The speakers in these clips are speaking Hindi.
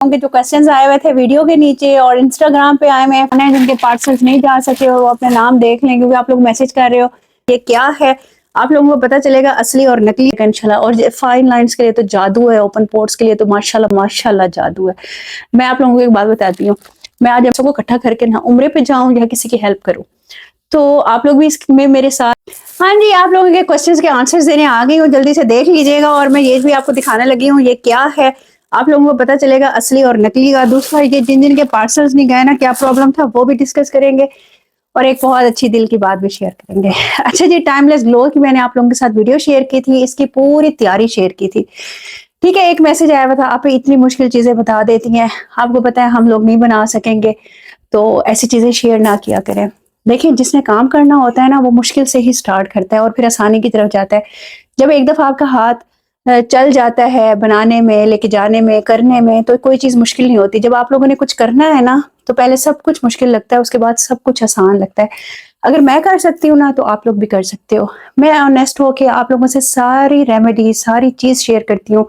के जो क्वेश्चंस आए हुए थे वीडियो के नीचे और इंस्टाग्राम पे आए हुए हैं जिनके पार्सल्स नहीं जा सके वो अपना नाम देख लें, क्योंकि आप लोग मैसेज कर रहे हो ये क्या है, आप लोगों को पता चलेगा असली और नकली इंशाल्लाह। और फाइन लाइंस के लिए तो जादू है, ओपन पोर्ट्स के लिए तो माशाल्लाह माशाल्लाह जादू है। मैं आप लोगों को एक बात बताती हूँ, मैं आज आप सबको इकट्ठा करके ना उम्रे पे जाऊँ या किसी की हेल्प करूँ, तो आप लोग भी इसमें मेरे साथ। हाँ जी, आप लोगों के क्वेश्चंस के आंसर्स देने आ गई हूँ, जल्दी से देख लीजिएगा। और मैं ये भी आपको दिखाने लगी हूँ ये क्या है, आप लोगों को पता चलेगा असली और नकली का। दूसरा ये जिन जिन के पार्सल्स नहीं गए ना, क्या प्रॉब्लम था वो भी डिस्कस करेंगे और एक बहुत अच्छी दिल की बात भी शेयर करेंगे। अच्छा जी, टाइमलेस ग्लो की मैंने आप लोगों के साथ वीडियो शेयर की थी, इसकी पूरी तैयारी शेयर की थी। ठीक है, एक मैसेज आया हुआ था, आप इतनी मुश्किल चीजें बता देती हैं, आपको पता है हम लोग नहीं बना सकेंगे, तो ऐसी चीजें शेयर ना किया करें। देखिए, जिसने काम करना होता है ना वो मुश्किल से ही स्टार्ट करता है और फिर आसानी की तरफ जाता है। जब एक दफा आपका हाथ चल जाता है बनाने में, लेके जाने में, करने में, तो कोई चीज मुश्किल नहीं होती। जब आप लोगों ने कुछ करना है ना, तो पहले सब कुछ मुश्किल लगता है, उसके बाद सब कुछ आसान लगता है। अगर मैं कर सकती हूँ ना, तो आप लोग भी कर सकते हो। मैं ऑनेस्ट होके आप लोगों से सारी रेमेडी, सारी चीज शेयर करती हूँ,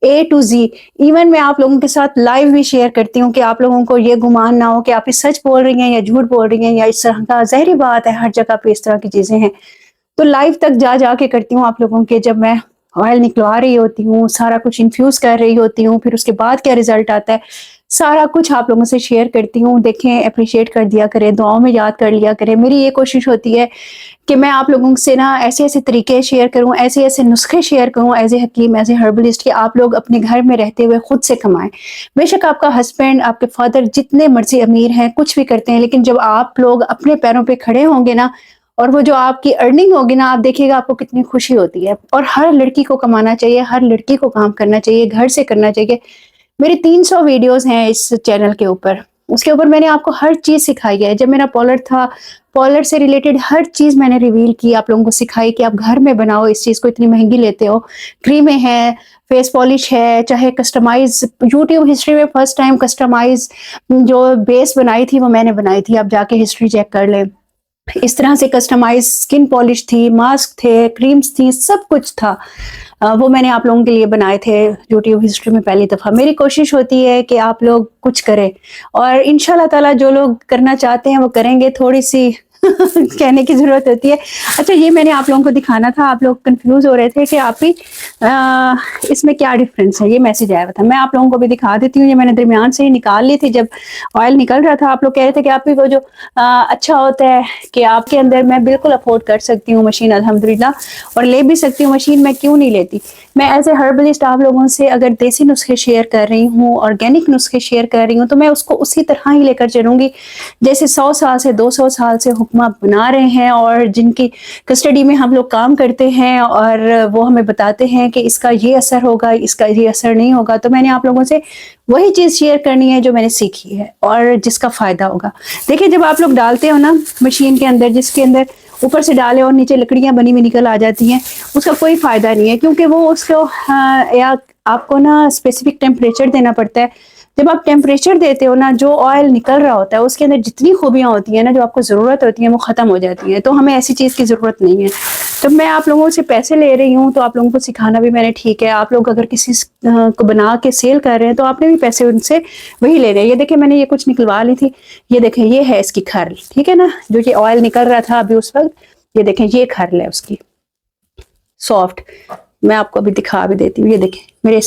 ए टू जी। इवन मैं आप लोगों के साथ लाइव भी शेयर करती हूँ कि आप लोगों को ये गुमान ना हो कि आप इस सच बोल रही हैं या झूठ बोल रही हैं या इस तरह का। ज़ाहिर बात है, हर जगह पे इस तरह की चीजें हैं, तो लाइव तक जा जाके करती हूँ आप लोगों के। जब मैं ऑयल निकलवा रही होती हूँ, सारा कुछ इन्फ्यूज कर रही होती हूँ, फिर उसके बाद क्या रिजल्ट आता है, सारा कुछ आप लोगों से शेयर करती हूँ। देखें, अप्रिशिएट कर दिया करें, दुआओं में याद कर लिया करें। मेरी ये कोशिश होती है कि मैं आप लोगों से ना ऐसे ऐसे तरीके शेयर करूं, ऐसे ऐसे नुस्खे शेयर करूं, as a hakim, as a herbalist, कि आप लोग अपने घर में रहते हुए खुद से कमाएं। बेशक आपका हस्बैंड, आपके फादर जितने मर्जी अमीर हैं, कुछ भी करते हैं, लेकिन जब आप लोग अपने पैरों पे खड़े होंगे ना, और वो जो आपकी अर्निंग होगी ना, आप देखिएगा आपको कितनी खुशी होती है। और हर लड़की को कमाना चाहिए, हर लड़की को काम करना चाहिए, घर से करना चाहिए। मेरी 300 वीडियोस हैं इस चैनल के ऊपर, उसके ऊपर मैंने आपको हर चीज सिखाई है। जब मेरा पॉलर था, पॉलर से रिलेटेड हर चीज मैंने रिवील की, आप लोगों को सिखाई कि आप घर में बनाओ इस चीज को, इतनी महंगी लेते हो। क्रीमें है, फेस पॉलिश है, चाहे कस्टमाइज, यूट्यूब हिस्ट्री में फर्स्ट टाइम कस्टमाइज जो बेस बनाई थी वो मैंने बनाई थी, आप जाके हिस्ट्री चेक कर लें। इस तरह से कस्टमाइज स्किन पॉलिश थी, मास्क थे, क्रीम्स थी, सब कुछ था। वो मैंने आप लोगों के लिए बनाए थे यूट्यूब हिस्ट्री में पहली दफ़ा। मेरी कोशिश होती है कि आप लोग कुछ करें, और इंशाल्लाह ताला जो लोग करना चाहते हैं वो करेंगे। थोड़ी सी कहने की ज़रूरत होती है। अच्छा, ये मैंने आप लोगों को दिखाना था, आप लोग कंफ्यूज हो रहे थे कि आप ही इसमें क्या डिफरेंस है। ये मैसेज आया था, मैं आप लोगों को भी दिखा देती हूँ। ये मैंने दरमियान से ही निकाल ली थी, जब ऑयल निकल रहा था। आप लोग कह रहे थे कि आप ही को जो अच्छा होता है कि आपके अंदर, मैं बिल्कुल अफोर्ड कर सकती हूँ मशीन अल्हम्दुलिल्लाह, और ले भी सकती हूँ मशीन, मैं क्यों नहीं लेती। मैं एज ए हर्बलिस्ट आप लोगों से अगर देसी नुस्खे शेयर कर रही हूँ, ऑर्गेनिक नुस्खे शेयर कर रही हूँ, तो मैं उसको उसी तरह ही लेकर चलूंगी जैसे 100 साल से 200 साल से हुक्मा बना रहे हैं, और जिनकी कस्टडी में हम लोग काम करते हैं, और वो हमें बताते हैं कि इसका ये असर होगा, इसका ये असर नहीं होगा। तो मैंने आप लोगों से वही चीज शेयर करनी है जो मैंने सीखी है और जिसका फायदा होगा। देखिए, जब आप लोग डालते हो ना मशीन के अंदर, जिसके अंदर ऊपर से डाले और नीचे लकड़ियां बनी हुई निकल आ जाती हैं, उसका कोई फायदा नहीं है, क्योंकि वो उसको या आपको ना स्पेसिफिक टेम्परेचर देना पड़ता है। जब आप टेम्परेचर देते हो ना, जो ऑयल निकल रहा होता है उसके अंदर जितनी खूबियां होती हैं ना, जो आपको ज़रूरत होती है, वो ख़त्म हो जाती है। तो हमें ऐसी चीज़ की ज़रूरत नहीं है। तो मैं आप लोगों से पैसे ले रही हूँ, तो आप लोगों को सिखाना भी मैंने ठीक है। आप लोग अगर किसी को बना के सेल कर रहे हैं, तो आपने भी पैसे उनसे वही ले रहे हैं। ये देखें, मैंने ये कुछ निकलवा ली थी, ये देखें, ये है इसकी खर्ल, ठीक है ना, जो ये ऑयल निकल रहा था अभी उस वक्त, ये देखें, ये खर्ल है उसकी सॉफ्ट। मैं आपको अभी दिखा भी देती हूँ, ये देखें मेरे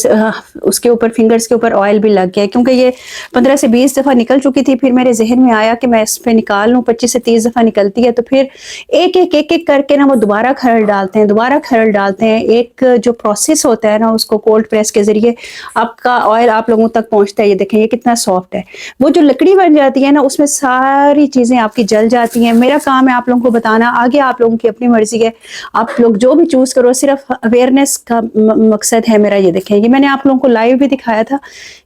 उसके ऊपर फिंगर्स के ऊपर ऑयल भी लग गया है, क्योंकि ये 15 से 20 दफ़ा निकल चुकी थी। फिर मेरे जहन में आया कि मैं इस पे निकाल लूँ, 25 से 30 दफ़ा निकलती है, तो फिर एक एक एक एक करके ना वो दोबारा खरल डालते हैं, दोबारा खरल डालते हैं। एक जो प्रोसेस होता है ना, उसको कोल्ड प्रेस के जरिए आपका ऑयल आप लोगों तक पहुँचता है। ये देखें, ये कितना सॉफ्ट है। वो जो लकड़ी बन जाती है ना, उसमें सारी चीज़ें आपकी जल जाती हैं। मेरा काम है आप लोगों को बताना, आगे आप लोगों की अपनी मर्जी है, आप लोग जो भी चूज़ करो, सिर्फ अवेयरनेस का मकसद है मेरा। ये देखें, ये मैंने आप लोगों को लाइव भी दिखाया था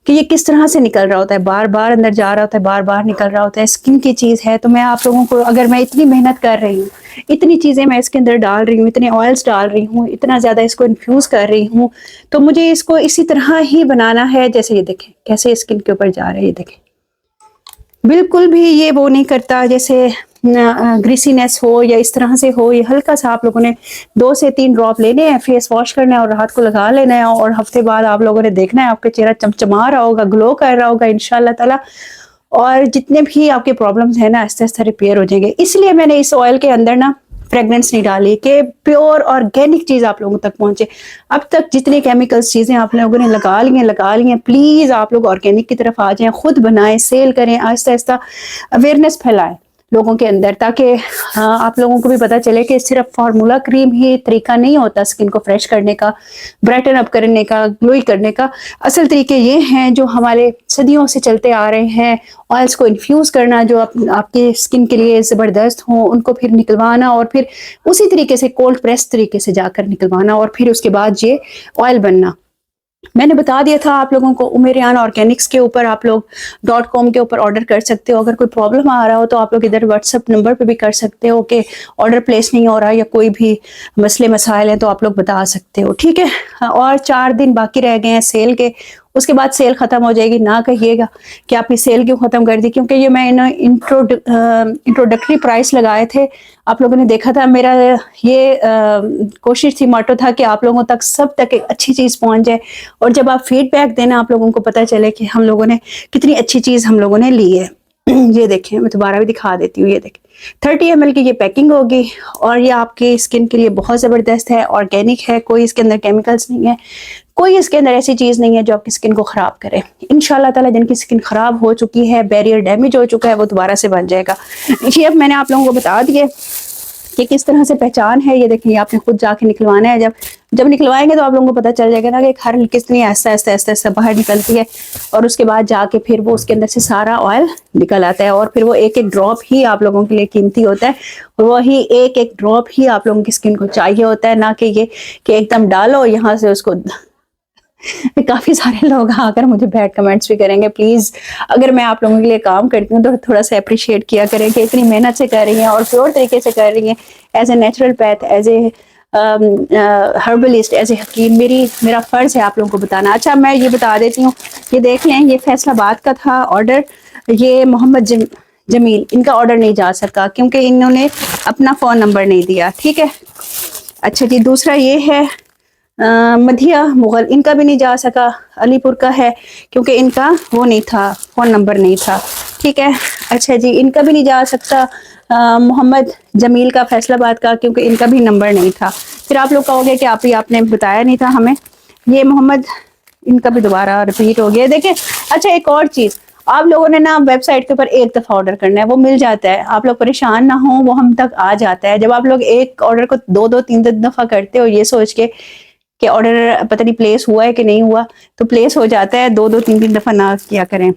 कि ये किस तरह से निकल रहा होता है, बार बार अंदर जा रहा होता है, बार बार निकल रहा होता है। स्किन की चीज़ है, तो मैं आप लोगों को, अगर मैं इतनी मेहनत कर रही हूँ, इतनी चीज़ें मैं इसके अंदर डाल रही हूँ, इतने ऑयल्स डाल रही हूँ, इतना ज़्यादा इसको इन्फ्यूज कर रही हूँ, तो मुझे इसको इसी तरह ही बनाना है। जैसे ये देखें कैसे स्किन के ऊपर जा रहा है, ये देखें, बिल्कुल भी ये वो नहीं करता जैसे ग्रीसीनेस हो या इस तरह से हो। ये हल्का सा आप लोगों ने 2 से 3 ड्रॉप लेने हैं, फेस वॉश करना है और रात को लगा लेना है, और हफ्ते बाद आप लोगों ने देखना है आपका चेहरा चमचमा रहा होगा, ग्लो कर रहा होगा इंशाल्लाह ताला। और जितने भी आपके प्रॉब्लम्स हैं ना आहिस्ता आहिस्ता रिपेयर हो जाएंगे। इसलिए मैंने इस ऑयल के अंदर ना फ्रेग्रेंस नहीं डाली कि प्योर ऑर्गेनिक चीज आप लोगों तक पहुंचे। अब तक जितनी केमिकल्स चीजें आप लोगों ने लगा ली हैं, प्लीज आप लोग ऑर्गेनिक की तरफ आ जाएं, खुद बनाएं, सेल करें, आहिस्ता आहिस्ता अवेयरनेस फैलाएं लोगों के अंदर, ताकि आप लोगों को भी पता चले कि सिर्फ फार्मूला क्रीम ही तरीका नहीं होता स्किन को फ्रेश करने का, ब्राइटन अप करने का, ग्लोई करने का। असल तरीके ये हैं जो हमारे सदियों से चलते आ रहे हैं। ऑयल्स को इन्फ्यूज करना जो आपके स्किन के लिए ज़बरदस्त हो, उनको फिर निकलवाना और फिर उसी तरीके से कोल्ड प्रेस तरीके से जाकर निकलवाना और फिर उसके बाद ये ऑयल बनना। मैंने बता दिया था आप लोगों को। उमेरियान ऑर्गेनिक्स के ऊपर आप लोग .com के ऊपर ऑर्डर कर सकते हो। अगर कोई प्रॉब्लम आ रहा हो तो आप लोग इधर व्हाट्सएप नंबर पे भी कर सकते हो कि ऑर्डर प्लेस नहीं हो रहा या कोई भी मसले मसाइल हैं तो आप लोग बता सकते हो, ठीक है। और 4 दिन बाकी रह गए हैं सेल के, उसके बाद सेल खत्म हो जाएगी। ना कहिएगा कि आपने सेल क्यों खत्म कर दी, क्योंकि ये मैं इंट्रोडक्टरी प्राइस लगाए थे। आप लोगों ने देखा था मेरा ये कोशिश थी, मोटो था कि आप लोगों तक सब तक एक अच्छी चीज पहुंच जाए, और जब आप फीडबैक देना आप लोगों को पता चले कि हम लोगों ने कितनी अच्छी चीज हम लोगों ने ली है। ये देखें, मैं दोबारा भी दिखा देती हूँ। ये देखें 30 ml की ये पैकिंग होगी और ये आपके स्किन के लिए बहुत ज़बरदस्त है, ऑर्गेनिक है, कोई इसके अंदर केमिकल्स नहीं है, कोई इसके अंदर ऐसी चीज़ नहीं है जो आपकी स्किन को ख़राब करे। इंशाल्लाह ताला जिनकी स्किन ख़राब हो चुकी है, बैरियर डैमेज हो चुका है, वो दोबारा से बन जाएगा। ये अब मैंने आप लोगों को बता दिए कि किस तरह से पहचान है। ये देखिए आपने खुद जाके निकलवाना है। जब निकलवाएंगे तो आप लोगों को पता चल जाएगा ना कि हर कितनी ऐसा ऐसा ऐसा ऐसा बाहर निकलती है, और उसके बाद जाके फिर वो उसके अंदर से सारा ऑयल निकल आता है, और फिर वो एक एक ड्रॉप ही आप लोगों के लिए कीमती होता है, और वही एक एक ड्रॉप ही आप लोगों की स्किन को चाहिए होता है। ना कि ये कि एकदम डालो यहाँ से उसको। काफी सारे लोग आकर मुझे बैड कमेंट्स भी करेंगे। प्लीज अगर मैं आप लोगों के लिए काम करती हूँ तो थोड़ा सा अप्रिशिएट किया करें कि इतनी मेहनत से कर रही हैं और प्योर तरीके से कर रही हैं, as a natural path, as a herbalist, as a hakim. मेरा फर्ज है आप लोगों को बताना। अच्छा, मैं ये बता देती हूँ, ये देख लें, ये फैसलाबाद का था ऑर्डर। ये मोहम्मद जमील, इनका ऑर्डर नहीं जा सका क्योंकि इन्होंने अपना फ़ोन नंबर नहीं दिया, ठीक है। अच्छा जी, दूसरा ये है मधिया मुगल, इनका भी नहीं जा सका। अलीपुर का है क्योंकि इनका वो नहीं था, फ़ोन नंबर नहीं था, ठीक है। अच्छा जी, इनका भी नहीं जा सकता मोहम्मद जमील का फैसलाबाद का, क्योंकि इनका भी नंबर नहीं था। फिर आप लोग कहोगे कि आपने बताया नहीं था हमें। ये मोहम्मद, इनका भी दोबारा रिपीट हो गया। देखें, अच्छा एक और चीज़, आप लोगों ने ना वेबसाइट के ऊपर एक दफ़ा ऑर्डर करना है, वो मिल जाता है। आप लोग परेशान ना हो, वो हम तक आ जाता है। जब आप लोग एक ऑर्डर को 2-3 दफ़ा करते हो ये सोच के कि ऑर्डर पता नहीं प्लेस हुआ है कि नहीं हुआ, तो प्लेस हो जाता है। 2-3 दफ़ा ना किया करें।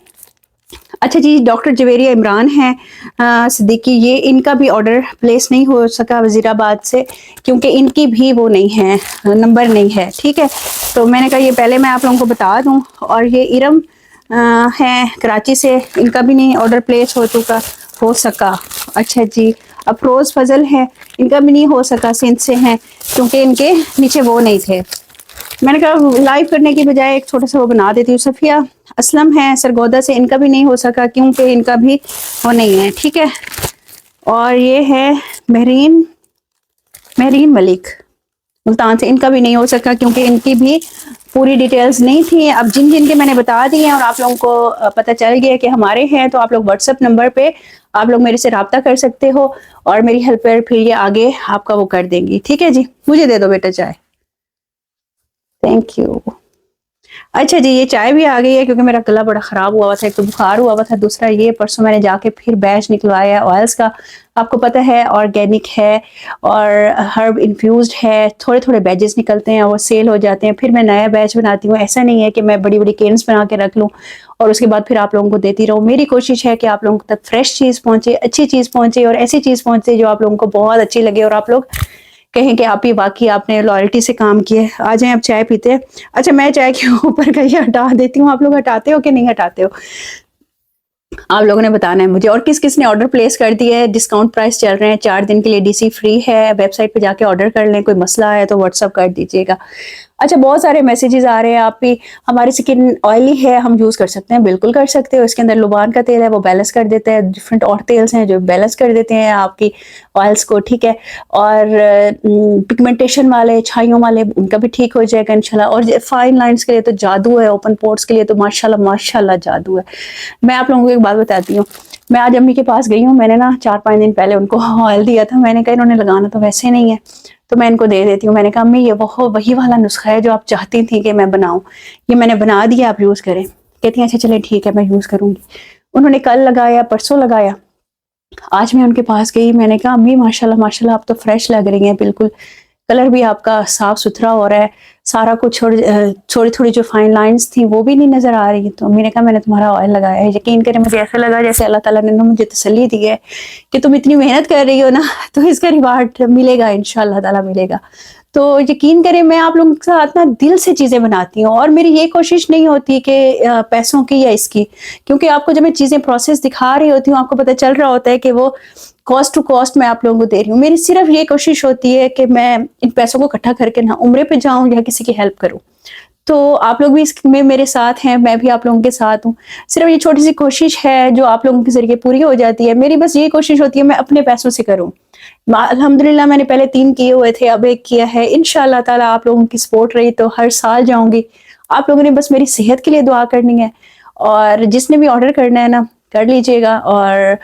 अच्छा जी, डॉक्टर जवेरिया इमरान हैं सिद्दीकी, ये इनका भी ऑर्डर प्लेस नहीं हो सका वजीराबाद से, क्योंकि इनकी भी वो नहीं है, नंबर नहीं है, ठीक है। तो मैंने कहा ये पहले मैं आप लोगों को बता दूं। और ये इरम हैं कराची से, इनका भी नहीं ऑर्डर प्लेस हो सका। अच्छा जी, अफरोज़ फजल है, इनका भी नहीं हो सका, सिंध से हैं, क्योंकि इनके नीचे वो नहीं थे। मैंने कहा लाइव करने की बजाय एक छोटा सा वो बना देती हूँ। सफ़िया असलम है सरगोदा से, इनका भी नहीं हो सका क्योंकि इनका भी वो नहीं है, ठीक है। और ये है महरीन मलिक मुल्तान से, इनका भी नहीं हो सका क्योंकि इनकी भी पूरी डिटेल्स नहीं थी। अब जिन के मैंने बता दी हैं और आप लोगों को पता चल गया कि हमारे हैं, तो आप लोग व्हाट्सएप नंबर पे आप लोग मेरे से रब्ता कर सकते हो और मेरी हेल्पर फिर ये आगे आपका वो कर देंगी, ठीक है जी। मुझे दे दो बेटा चाय, थैंक यू। अच्छा जी, ये चाय भी आ गई है क्योंकि मेरा गला बड़ा ख़राब हुआ था। एक तो बुखार हुआ था, दूसरा ये परसों मैंने जाके फिर बैच निकलवाया है ऑयल्स का। आपको पता है ऑर्गेनिक है और हर्ब इन्फ्यूज्ड है। थोड़े थोड़े बैचेस निकलते हैं और सेल हो जाते हैं, फिर मैं नया बैच बनाती हूँ। ऐसा नहीं है कि मैं बड़ी बड़ी केन्स बना के रख लूँ और उसके बाद फिर आप लोगों को देती रहूँ। मेरी कोशिश है कि आप लोगों तक फ्रेश चीज़ पहुँचे, अच्छी चीज़ पहुँचे और ऐसी चीज़ पहुँचे जो आप लोगों को बहुत अच्छी लगे और आप लोग कहें कि आप ही वाकई आपने लॉयल्टी से काम किया है। आ जाएं, अब चाय पीते हैं। अच्छा, मैं चाय के ऊपर कहीं हटा देती हूँ, आप लोग हटाते हो कि नहीं हटाते हो, आप लोगों ने बताना है मुझे। और किस किस ने ऑर्डर प्लेस कर दिया है, डिस्काउंट प्राइस चल रहे हैं, 4 दिन के लिए DC फ्री है। वेबसाइट पे जाके ऑर्डर कर लें, कोई मसला है तो व्हाट्सअप कर दीजिएगा। अच्छा, बहुत सारे मैसेजेस आ रहे हैं आप भी, हमारी स्किन ऑयली है, हम यूज कर सकते हैं, बिल्कुल कर सकते हो। इसके अंदर लुबान का तेल है, वो बैलेंस कर देता है। डिफरेंट और तेल्स हैं जो बैलेंस कर देते हैं आपकी ऑयल्स को, ठीक है। और पिगमेंटेशन वाले, छाइयों वाले, उनका भी ठीक हो जाएगा इंशाल्लाह। और फाइन लाइंस के लिए तो जादू है, ओपन पोर्स के लिए तो माशाल्लाह माशाल्लाह जादू है। मैं आप लोगों को एक बात बताती हूँ। मैं आज अम्मी के पास गई हूँ, मैंने ना 4-5 दिन पहले उनको ऑयल दिया था, मैंने कहा इन्होंने लगाना तो वैसे नहीं है, तो मैं इनको दे देती हूँ। मैंने कहा अम्मी ये वो वही वाला नुस्खा है जो आप चाहती थी कि मैं बनाऊं, ये मैंने बना दिया, आप यूज करें। कहती हैं अच्छा चले ठीक है, मैं यूज करूंगी। उन्होंने कल लगाया, परसों लगाया। आज मैं उनके पास गई, मैंने कहा अम्मी माशाल्लाह माशाल्लाह आप तो फ्रेश लग रही हैं, बिल्कुल कलर भी आपका साफ सुथरा हो रहा है, सारा कुछ। और थोड़ी थोड़ी जो फाइन लाइंस थी वो भी नहीं नजर आ रही। तो अम्मी ने कहा मैंने तुम्हारा ऑयल लगाया है, यकीन करें मुझे ऐसा लगा जैसे अल्लाह ताला ने मुझे तसल्ली दी है कि तुम इतनी मेहनत कर रही हो ना, तो इसका रिवार्ड मिलेगा, इंशाल्लाह ताला मिलेगा। तो यकीन करें मैं आप लोगों के साथ ना दिल से चीजें बनाती हूँ, और मेरी ये कोशिश नहीं होती कि पैसों की या इसकी, क्योंकि आपको जब मैं चीजें प्रोसेस दिखा रही होती हूँ आपको पता चल रहा होता है कि वो कॉस्ट टू कॉस्ट मैं आप लोगों को दे रही हूँ। मेरी सिर्फ ये कोशिश होती है कि मैं इन पैसों को इकट्ठा करके ना उम्रे पे जाऊं या किसी की हेल्प करूं। तो आप लोग भी इसमें मेरे साथ हैं, मैं भी आप लोगों के साथ हूँ। सिर्फ ये छोटी सी कोशिश है जो आप लोगों के जरिए पूरी हो जाती है। मेरी बस ये कोशिश होती है मैं अपने पैसों से करूँ। अल्हम्दुलिल्लाह मैंने पहले 3 किए हुए थे, अब 1 किया है। इंशाल्लाह ताला आप लोगों की सपोर्ट रही तो हर साल जाऊंगी। आप लोगों ने बस मेरी सेहत के लिए दुआ करनी है, और जिसने भी ऑर्डर करना है ना कर लीजिएगा। और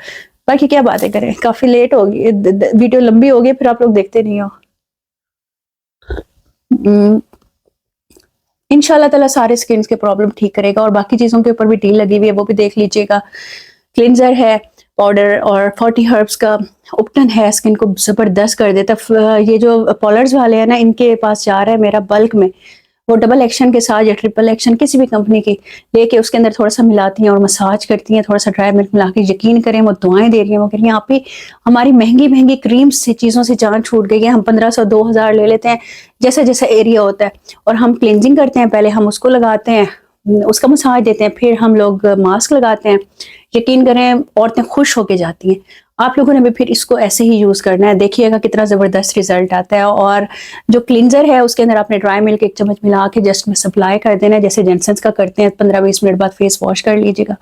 बाकी क्या बातें करें, काफी लेट होगी, वीडियो लंबी होगी, फिर आप लोग देखते नहीं हो। हम्म, इंशाल्लाह ताला सारे स्किन के प्रॉब्लम ठीक करेगा। और बाकी चीजों के ऊपर भी डील लगी हुई है, वो भी देख लीजिएगा। क्लिनजर है, पाउडर, और 40 हर्ब्स का उपटन है, स्किन को जबरदस्त कर देता। ये जो पॉलर्स वाले हैं ना, इनके पास जा रहा है मेरा बल्क में, वो डबल एक्शन के साथ या ट्रिपल एक्शन किसी भी कंपनी की लेके उसके अंदर थोड़ा सा मिलाती हैं और मसाज करती हैं, थोड़ा सा ड्राई मिल्क मिला के। यकीन करें वो दुआएं दे रही हैं, वो कह रही हैं आप ही हमारी महंगी महंगी क्रीम्स से चीज़ों से जान छूट गई है। हम 1500-2000 ले लेते हैं जैसा जैसा एरिया होता है, और हम क्लिनजिंग करते हैं, पहले हम उसको लगाते हैं, उसका मसाज देते हैं, फिर हम लोग मास्क लगाते हैं। यकीन करें औरतें खुश होके जाती हैं। आप लोगों ने भी फिर इसको ऐसे ही यूज करना है, देखिएगा कितना जबरदस्त रिजल्ट आता है। और जो क्लिनजर है उसके अंदर आपने ड्राई मिल्क 1 चम्मच मिला के जस्ट में सप्लाई कर देना है, जैसे जेंसन्स का करते हैं। 15-20 मिनट बाद फेस वॉश कर लीजिएगा,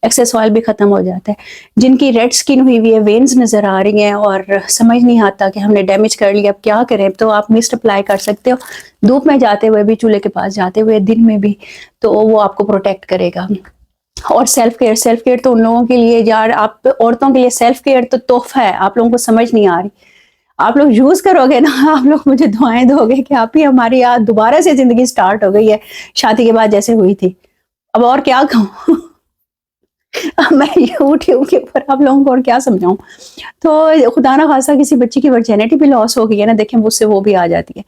एक्सेस ऑयल भी खत्म हो जाता है। जिनकी रेड स्किन हुई हुई है, वेन्स नजर आ रही हैं और समझ नहीं आता कि हमने डैमेज कर लिया अब क्या करें, तो आप मिस्ट अप्लाई कर सकते हो, धूप में जाते हुए भी, चूल्हे के पास जाते हुए, दिन में भी, तो वो आपको प्रोटेक्ट करेगा। और सेल्फ केयर तो उन लोगों के लिए यार, आप औरतों के लिए सेल्फ केयर तो तोहफा है, आप लोगों को समझ नहीं आ रही। आप लोग यूज करोगे ना, आप लोग मुझे दुआएं दोगे कि आप ही हमारी यार दोबारा से जिंदगी स्टार्ट हो गई है शादी के बाद जैसे हुई थी। अब और क्या कहूँ अब मैं यूट्यूब के ऊपर आप लोगों को और क्या समझाऊं। तो खुदा ना खासा किसी बच्ची की वर्जिनिटी भी लॉस हो गई है ना, देखें मुझसे वो भी आ जाती है।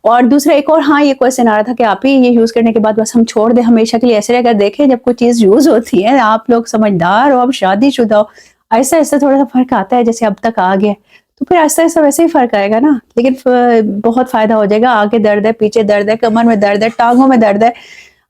और दूसरा एक और, हाँ, ये क्वेश्चन आ रहा था कि आप ही ये यूज करने के बाद बस हम छोड़ दें हमेशा के लिए, ऐसे रहेगा। देखें जब कोई चीज यूज होती है, आप लोग समझदार हो, आप शादीशुदा हो, आहिस्ता आहिस्ता थोड़ा सा फर्क आता है, जैसे अब तक आ गया तो फिर आहिस्ता आहिस्ता वैसे ही फर्क आएगा ना। लेकिन बहुत फायदा हो जाएगा। आगे दर्द है, पीछे दर्द है, कमर में दर्द है, टांगों में दर्द है,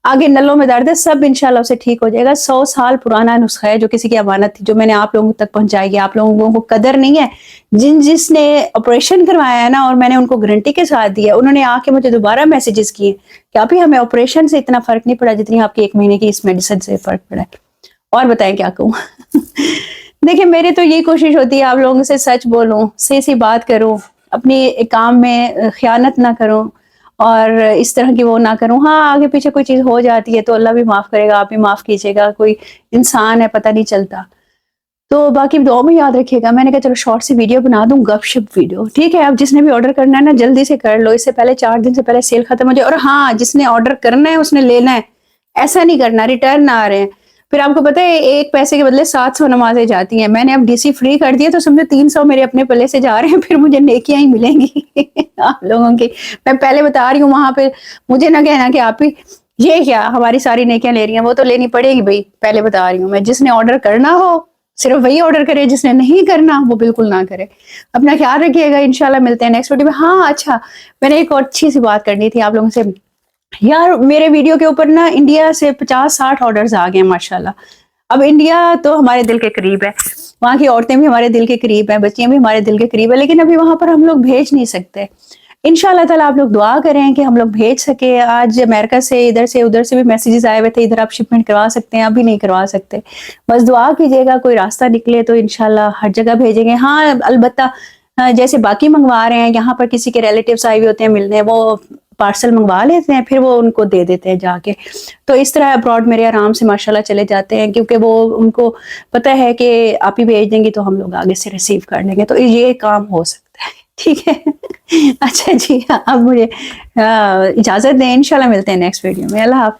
आगे नलों में दर्द है, सब इंशाल्लाह उसे ठीक हो जाएगा। 100 साल पुराना नुस्खा है जो किसी की अमानत थी, जो मैंने आप लोगों तक पहुंचाई है। आप लोगों को कदर नहीं है। जिसने ऑपरेशन करवाया है ना, और मैंने उनको गारंटी के साथ दिया, उन्होंने आके मुझे दोबारा मैसेजेस किए कि आप ही हमें ऑपरेशन से इतना फर्क नहीं पड़ा जितनी आपकी 1 महीने की इस मेडिसिन से फर्क पड़ा है। और बताएं क्या कहूँ देखिए मेरी तो यही कोशिश होती है आप लोगों से सच बोलूं, सही सी बात करूं, अपनी काम में खयानत ना करूं, और इस तरह की वो ना करूं। हाँ, आगे पीछे कोई चीज हो जाती है तो अल्लाह भी माफ करेगा, आप भी माफ कीजिएगा, कोई इंसान है, पता नहीं चलता। तो बाकी दुआ में याद रखिएगा। मैंने कहा चलो शॉर्ट सी वीडियो बना दूं, गपशप वीडियो, ठीक है। अब जिसने भी ऑर्डर करना है ना जल्दी से कर लो, इससे पहले 4 दिन से पहले सेल खत्म हो जाए। और हाँ, जिसने ऑर्डर करना है उसने लेना है, ऐसा नहीं करना रिटर्न ना आ रहे हैं। फिर आपको पता है 1 पैसे के बदले 700 नमाजें जाती हैं। मैंने अब डीसी फ्री कर दिया तो समझो 300 मेरे अपने पल्ले से जा रहे हैं, फिर मुझे नेकियां ही मिलेंगी आप लोगों की। मैं पहले बता रही हूँ, वहां पे मुझे ना कहना कि आप ही ये क्या हमारी सारी नेकियां ले रही हैं, वो तो लेनी पड़ेगी भाई, पहले बता रही हूँ मैं। जिसने ऑर्डर करना हो सिर्फ वही ऑर्डर करे, जिसने नहीं करना वो बिल्कुल ना करे। अपना ख्याल रखिएगा, इंशाल्लाह मिलते हैं नेक्स्ट वीडियो में। हाँ अच्छा, मैंने एक और अच्छी सी बात करनी थी आप लोगों से यार। मेरे वीडियो के ऊपर ना इंडिया से 50-60 ऑर्डर्स आ गए माशाल्लाह। अब इंडिया तो हमारे दिल के करीब है, वहां की औरतें भी हमारे दिल के करीब हैं, बच्चियां भी हमारे दिल के करीब है, लेकिन अभी वहां पर हम लोग भेज नहीं सकते। इंशाल्लाह ताला आप लोग दुआ करें कि हम लोग भेज सके। आज अमेरिका से इधर से उधर से भी मैसेजेस आए हुए थे, इधर आप शिपमेंट करवा सकते हैं, अभी नहीं करवा सकते। बस दुआ कीजिएगा कोई रास्ता निकले तो इंशाल्लाह हर जगह भेजेंगे। हाँ अलबत्ता जैसे बाकी मंगवा रहे हैं, यहाँ पर किसी के रिलेटिव्स आए हुए होते हैं मिलने, वो पार्सल मंगवा लेते हैं, फिर वो उनको दे देते हैं जाके। तो इस तरह अब्रॉड मेरे आराम से माशाल्लाह चले जाते हैं, क्योंकि वो उनको पता है कि आप ही भेज देंगी तो हम लोग आगे से रिसीव कर लेंगे, तो ये काम हो सकता है। ठीक है। अच्छा जी, अब मुझे इजाजत दें, इंशाल्लाह मिलते हैं नेक्स्ट वीडियो में। अल्लाह हाफ़िज़।